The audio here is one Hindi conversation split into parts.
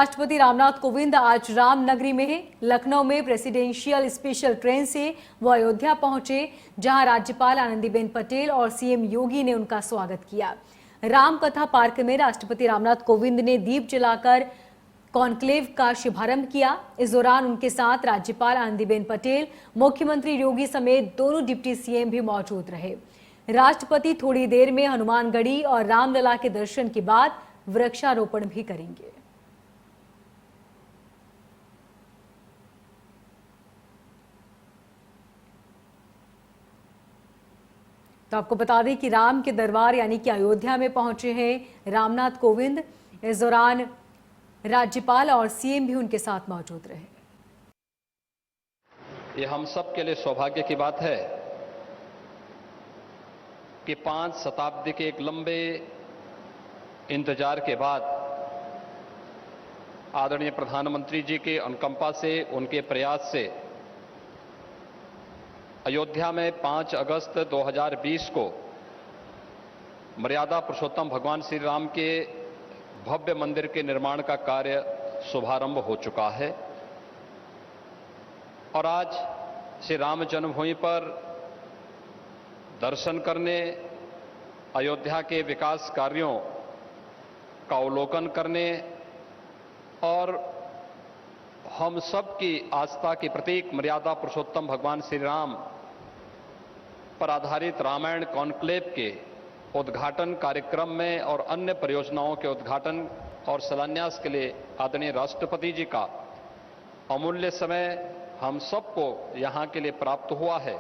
राष्ट्रपति रामनाथ कोविंद आज रामनगरी में हैं। लखनऊ में प्रेसिडेंशियल स्पेशल ट्रेन से वो अयोध्या पहुंचे, जहां राज्यपाल आनंदीबेन पटेल और सीएम योगी ने उनका स्वागत किया। राम कथा पार्क में राष्ट्रपति रामनाथ कोविंद ने दीप जलाकर कॉन्क्लेव का शुभारंभ किया। इस दौरान उनके साथ राज्यपाल आनंदीबेन पटेल, मुख्यमंत्री योगी समेत दोनों डिप्टी सीएम भी मौजूद रहे। राष्ट्रपति थोड़ी देर में हनुमानगढ़ी और रामलला के दर्शन के बाद वृक्षारोपण भी करेंगे। तो आपको बता दें कि राम के दरबार यानी कि अयोध्या में पहुंचे हैं रामनाथ कोविंद। इस दौरान राज्यपाल और सीएम भी उनके साथ मौजूद रहे। ये हम सब के लिए सौभाग्य की बात है कि 5 शताब्दी के एक लंबे इंतजार के बाद आदरणीय प्रधानमंत्री जी के अनुकंपा से, उनके प्रयास से अयोध्या में 5 अगस्त 2020 को मर्यादा पुरुषोत्तम भगवान श्री राम के भव्य मंदिर के निर्माण का कार्य शुभारंभ हो चुका है और आज श्री राम जन्मभूमि पर दर्शन करने, अयोध्या के विकास कार्यों का अवलोकन करने और हम सब की आस्था के प्रतीक मर्यादा पुरुषोत्तम भगवान श्री राम पर आधारित रामायण कॉन्क्लेव के उद्घाटन कार्यक्रम में और अन्य परियोजनाओं के उद्घाटन और शिलान्यास के लिए आदरणीय राष्ट्रपति जी का अमूल्य समय हम सबको यहां के लिए प्राप्त हुआ है।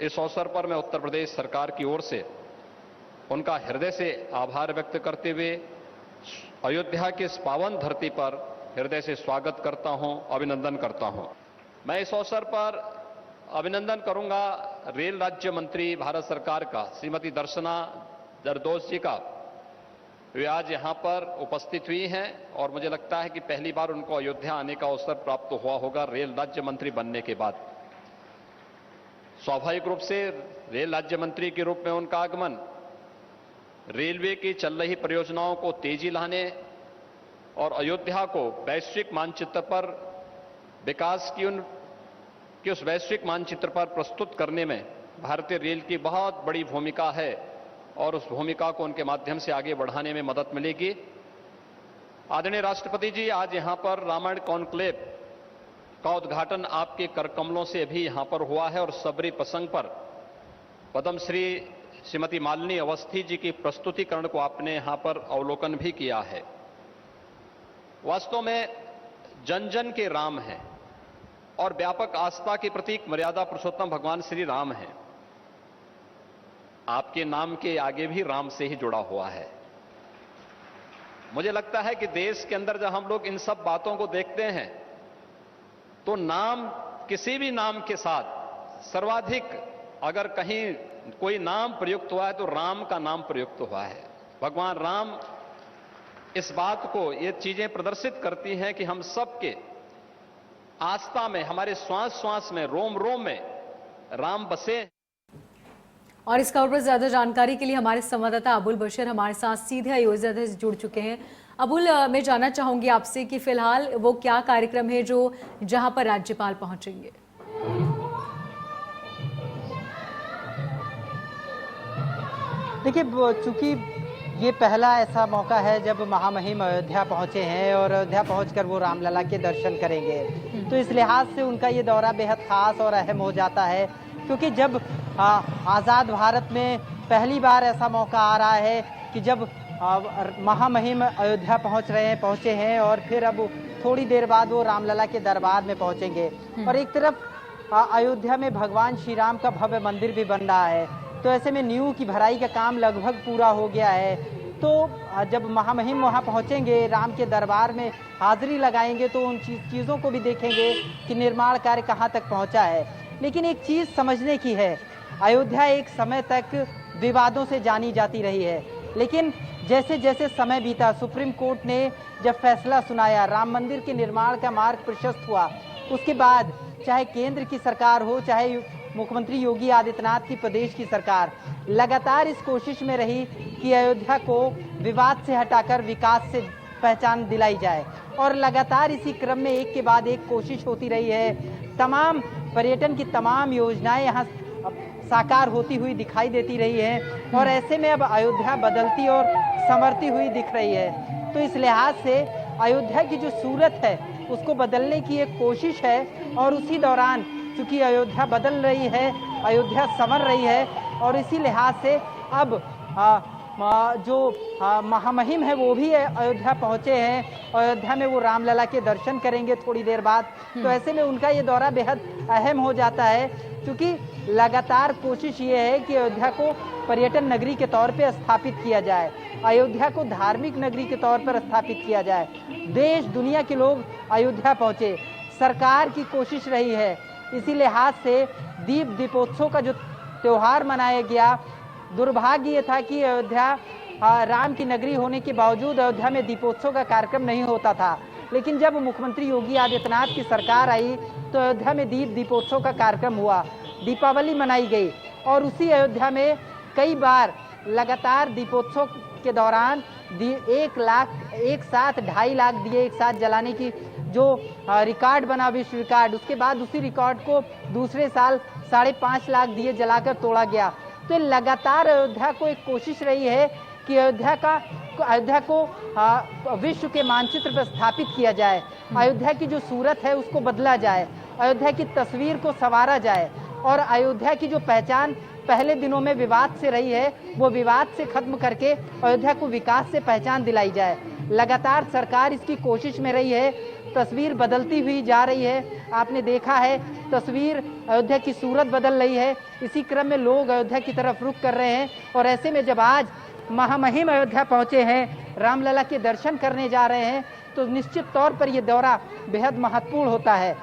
इस अवसर पर मैं उत्तर प्रदेश सरकार की ओर से उनका हृदय से आभार व्यक्त करते हुए अयोध्या की इस पावन धरती पर हृदय से स्वागत करता हूं, अभिनंदन करता हूं। मैं इस अवसर पर अभिनंदन करूंगा रेल राज्य मंत्री भारत सरकार का, श्रीमती दर्शना जरदोश जी का। वे आज यहां पर उपस्थित हुई हैं और मुझे लगता है कि पहली बार उनको अयोध्या आने का अवसर प्राप्त हुआ होगा रेल राज्य मंत्री बनने के बाद। स्वाभाविक रूप से रेल राज्य मंत्री के रूप में उनका आगमन रेलवे की चल रही परियोजनाओं को तेजी लाने और अयोध्या को वैश्विक मानचित्र पर विकास की उस वैश्विक मानचित्र पर प्रस्तुत करने में भारतीय रेल की बहुत बड़ी भूमिका है और उस भूमिका को उनके माध्यम से आगे बढ़ाने में मदद मिलेगी। आदरणीय राष्ट्रपति जी, आज यहां पर रामायण कॉन्क्लेव का उद्घाटन आपके कर कमलों से भी यहां पर हुआ है और सबरी प्रसंग पर पद्मश्री श्रीमती मालिनी अवस्थी जी की प्रस्तुतिकरण को आपने यहां पर अवलोकन भी किया है। वास्तव में जन जन के राम हैं और व्यापक आस्था के प्रतीक मर्यादा पुरुषोत्तम भगवान श्री राम हैं। आपके नाम के आगे भी राम से ही जुड़ा हुआ है। मुझे लगता है कि देश के अंदर जब हम लोग इन सब बातों को देखते हैं तो नाम, किसी भी नाम के साथ सर्वाधिक अगर कहीं कोई नाम प्रयुक्त हुआ है तो राम का नाम प्रयुक्त हुआ है। भगवान राम इस बात को, ये चीजें प्रदर्शित करती हैं कि हम सबके आस्था में, हमारे श्वास श्वास में, रोम रोम में राम बसे। और इस खबर पर ज्यादा जानकारी के लिए हमारे संवाददाता अबुल बशीर हमारे साथ सीधे अयोध्या से जुड़ चुके हैं। अबुल, मैं जानना चाहूंगी आपसे कि फिलहाल वो क्या कार्यक्रम है जहां पर राज्यपाल पहुंचेंगे? देखिए, चूंकि ये पहला ऐसा मौका है जब महामहिम अयोध्या पहुंचे हैं और अयोध्या पहुंचकर वो रामलला के दर्शन करेंगे, तो इस लिहाज से उनका ये दौरा बेहद खास और अहम हो जाता है, क्योंकि जब आज़ाद भारत में पहली बार ऐसा मौका आ रहा है कि जब महामहिम अयोध्या पहुंचे हैं और फिर अब थोड़ी देर बाद वो रामलला के दरबार में पहुंचेंगे। और एक तरफ अयोध्या में भगवान श्री राम का भव्य मंदिर भी बन रहा है, तो ऐसे में नींव की भराई का काम लगभग पूरा हो गया है। तो जब महामहिम वहाँ पहुँचेंगे, राम के दरबार में हाजिरी लगाएंगे, तो उन चीज़ों को भी देखेंगे कि निर्माण कार्य कहाँ तक पहुँचा है। लेकिन एक चीज़ समझने की है, अयोध्या एक समय तक विवादों से जानी जाती रही है, लेकिन जैसे जैसे समय बीता, सुप्रीम कोर्ट ने जब फैसला सुनाया, राम मंदिर के निर्माण का मार्ग प्रशस्त हुआ, उसके बाद चाहे केंद्र की सरकार हो, चाहे मुख्यमंत्री योगी आदित्यनाथ की प्रदेश की सरकार, लगातार इस कोशिश में रही कि अयोध्या को विवाद से हटाकर विकास से पहचान दिलाई जाए। और लगातार इसी क्रम में एक के बाद एक कोशिश होती रही है। तमाम पर्यटन की तमाम योजनाएं यहाँ साकार होती हुई दिखाई देती रही है और ऐसे में अब अयोध्या बदलती और संवरती हुई दिख रही है। तो इस लिहाज से अयोध्या की जो सूरत है उसको बदलने की एक कोशिश है और उसी दौरान चूंकि अयोध्या बदल रही है, अयोध्या संवर रही है और इसी लिहाज से अब जो महामहिम है वो भी अयोध्या पहुंचे हैं। अयोध्या में वो रामलला के दर्शन करेंगे थोड़ी देर बाद। तो ऐसे में उनका ये दौरा बेहद अहम हो जाता है क्योंकि लगातार कोशिश ये है कि अयोध्या को पर्यटन नगरी के तौर पे स्थापित किया जाए, अयोध्या को धार्मिक नगरी के तौर पर स्थापित किया जाए। देश दुनिया के लोग अयोध्या पहुंचे, सरकार की कोशिश रही है। इसी लिहाज से दीपोत्सव का जो त्योहार मनाया गया, दुर्भाग्य ये था कि अयोध्या राम की नगरी होने के बावजूद अयोध्या में दीपोत्सव का कार्यक्रम नहीं होता था। लेकिन जब मुख्यमंत्री योगी आदित्यनाथ की सरकार आई तो अयोध्या में दीपोत्सव का कार्यक्रम हुआ, दीपावली मनाई गई और उसी अयोध्या में कई बार लगातार दीपोत्सव के दौरान 1 लाख एक साथ 2.5 लाख दिए एक साथ जलाने की जो रिकॉर्ड बना, विश्व रिकॉर्ड, उसके बाद उसी रिकॉर्ड को दूसरे साल 5.5 लाख दिए जलाकर तोड़ा गया। तो लगातार अयोध्या को एक कोशिश रही है कि अयोध्या को विश्व के मानचित्र पर स्थापित किया जाए, अयोध्या की जो सूरत है उसको बदला जाए, अयोध्या की तस्वीर को संवारा जाए और अयोध्या की जो पहचान पहले दिनों में विवाद से रही है वो विवाद से खत्म करके अयोध्या को विकास से पहचान दिलाई जाए। लगातार सरकार इसकी कोशिश में रही है, तस्वीर बदलती हुई जा रही है। आपने देखा है तस्वीर, अयोध्या की सूरत बदल रही है। इसी क्रम में लोग अयोध्या की तरफ रुख कर रहे हैं और ऐसे में जब आज महामहिम अयोध्या पहुंचे हैं, रामलला के दर्शन करने जा रहे हैं, तो निश्चित तौर पर यह दौरा बेहद महत्वपूर्ण होता है।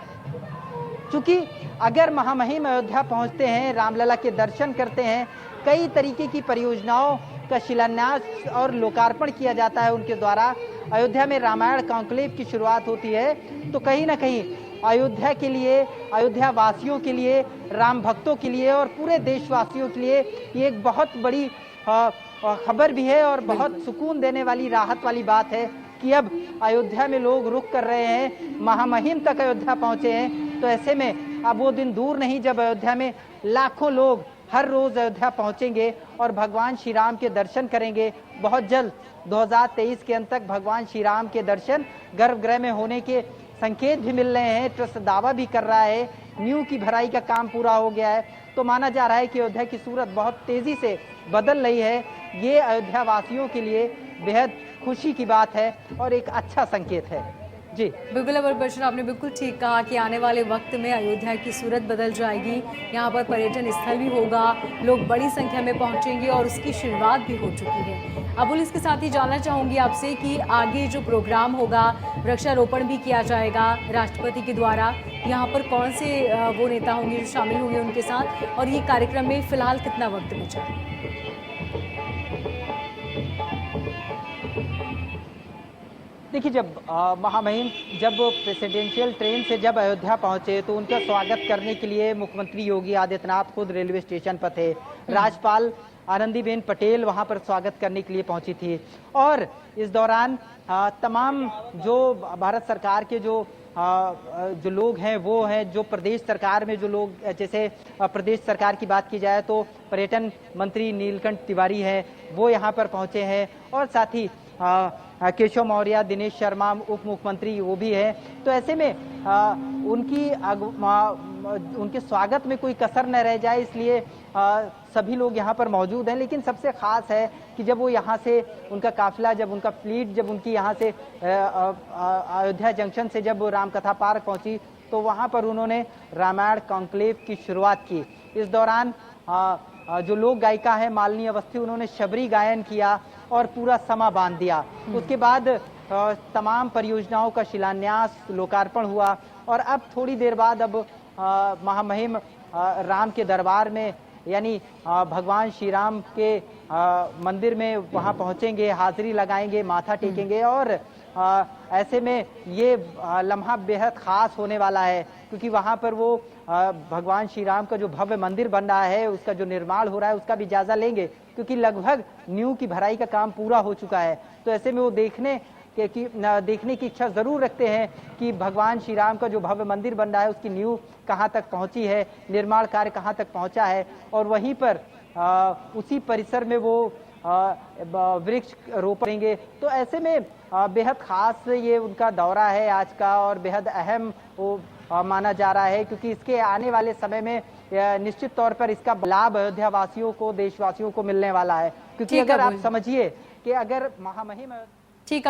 क्योंकि अगर महामहिम अयोध्या पहुंचते हैं, रामलला के दर्शन करते हैं, कई तरीके की परियोजनाओं का शिलान्यास और लोकार्पण किया जाता है उनके द्वारा, अयोध्या में रामायण कॉन्क्लेव की शुरुआत होती है, तो कहीं ना कहीं अयोध्या के लिए, अयोध्या वासियों के लिए, राम भक्तों के लिए और पूरे देशवासियों के लिए ये एक बहुत बड़ी खबर भी है और बहुत सुकून देने वाली, राहत वाली बात है कि अब अयोध्या में लोग रुख कर रहे हैं, महामहिम तक अयोध्या पहुंचे हैं। तो ऐसे में अब वो दिन दूर नहीं जब अयोध्या में लाखों लोग हर रोज अयोध्या पहुंचेंगे और भगवान श्री राम के दर्शन करेंगे। बहुत जल्द 2023 के अंत तक भगवान श्री राम के दर्शन गर्भगृह में होने के संकेत भी मिल रहे हैं। ट्रस्ट दावा भी कर रहा है, नींव की भराई का काम पूरा हो गया है। तो माना जा रहा है कि अयोध्या की सूरत बहुत तेजी से बदल रही है। ये अयोध्या वासियों के लिए बेहद खुशी की बात है और एक अच्छा संकेत है। जी बिल्कुल अमरबर्षण, आपने बिल्कुल ठीक कहा कि आने वाले वक्त में अयोध्या की सूरत बदल जाएगी। यहाँ पर पर्यटन स्थल भी होगा, लोग बड़ी संख्या में पहुँचेंगे और उसकी शुरुआत भी हो चुकी है। अबुल, इसके साथ ही जानना चाहूँगी आपसे कि आगे जो प्रोग्राम होगा, वृक्षारोपण भी किया जाएगा राष्ट्रपति के द्वारा, यहाँ पर कौन से वो नेता होंगे जो शामिल होंगे उनके साथ, और ये कार्यक्रम में फिलहाल कितना वक्त बचा? देखिए, जब महामहिम जब प्रेसिडेंशियल ट्रेन से जब अयोध्या पहुंचे तो उनका स्वागत करने के लिए मुख्यमंत्री योगी आदित्यनाथ खुद रेलवे स्टेशन पर थे। राज्यपाल आनंदीबेन पटेल वहां पर स्वागत करने के लिए पहुंची थी और इस दौरान तमाम जो भारत सरकार के जो लोग हैं वो हैं, जो प्रदेश सरकार में जो लोग, जैसे प्रदेश सरकार की बात की जाए तो पर्यटन मंत्री नीलकंठ तिवारी हैं, वो यहाँ पर पहुँचे हैं और साथ ही केशव मौर्य, दिनेश शर्मा उप मुख्यमंत्री वो भी है। तो ऐसे में उनके स्वागत में कोई कसर न रह जाए, इसलिए सभी लोग यहाँ पर मौजूद हैं। लेकिन सबसे खास है कि जब वो यहाँ से उनका काफिला, जब उनका फ्लीट जब उनकी यहाँ से अयोध्या जंक्शन से जब रामकथा पार्क पहुँची तो वहाँ पर उन्होंने रामायण कॉन्क्लेव की शुरुआत की। इस दौरान जो लोक गायिका है मालिनी अवस्थी, उन्होंने शबरी गायन किया और पूरा समा बांध दिया। उसके बाद तमाम परियोजनाओं का शिलान्यास, लोकार्पण हुआ और अब थोड़ी देर बाद अब महामहिम राम के दरबार में, यानी भगवान श्री राम के मंदिर में वहां पहुंचेंगे, हाजिरी लगाएंगे, माथा टेकेंगे और ऐसे में ये लम्हा बेहद खास होने वाला है क्योंकि वहां पर वो भगवान श्री राम का जो भव्य मंदिर बन रहा है, उसका जो निर्माण हो रहा है, उसका भी जायजा लेंगे क्योंकि लगभग नींव की भराई का काम पूरा हो चुका है। तो ऐसे में वो देखने कि देखने की इच्छा ज़रूर रखते हैं कि भगवान श्री राम का जो भव्य मंदिर बन रहा है उसकी नींव कहाँ तक पहुँची है, निर्माण कार्य कहाँ तक पहुँचा है, और वहीं पर उसी परिसर में वो वृक्ष रोपण करेंगे। तो ऐसे में बेहद खास ये उनका दौरा है आज का, और बेहद अहम वो माना जा रहा है, क्योंकि इसके आने वाले समय में निश्चित तौर पर इसका लाभ अयोध्या वासियों को, देशवासियों को मिलने वाला है। क्योंकि ठीक है, अगर आप समझिए कि अगर महामहिम ठीक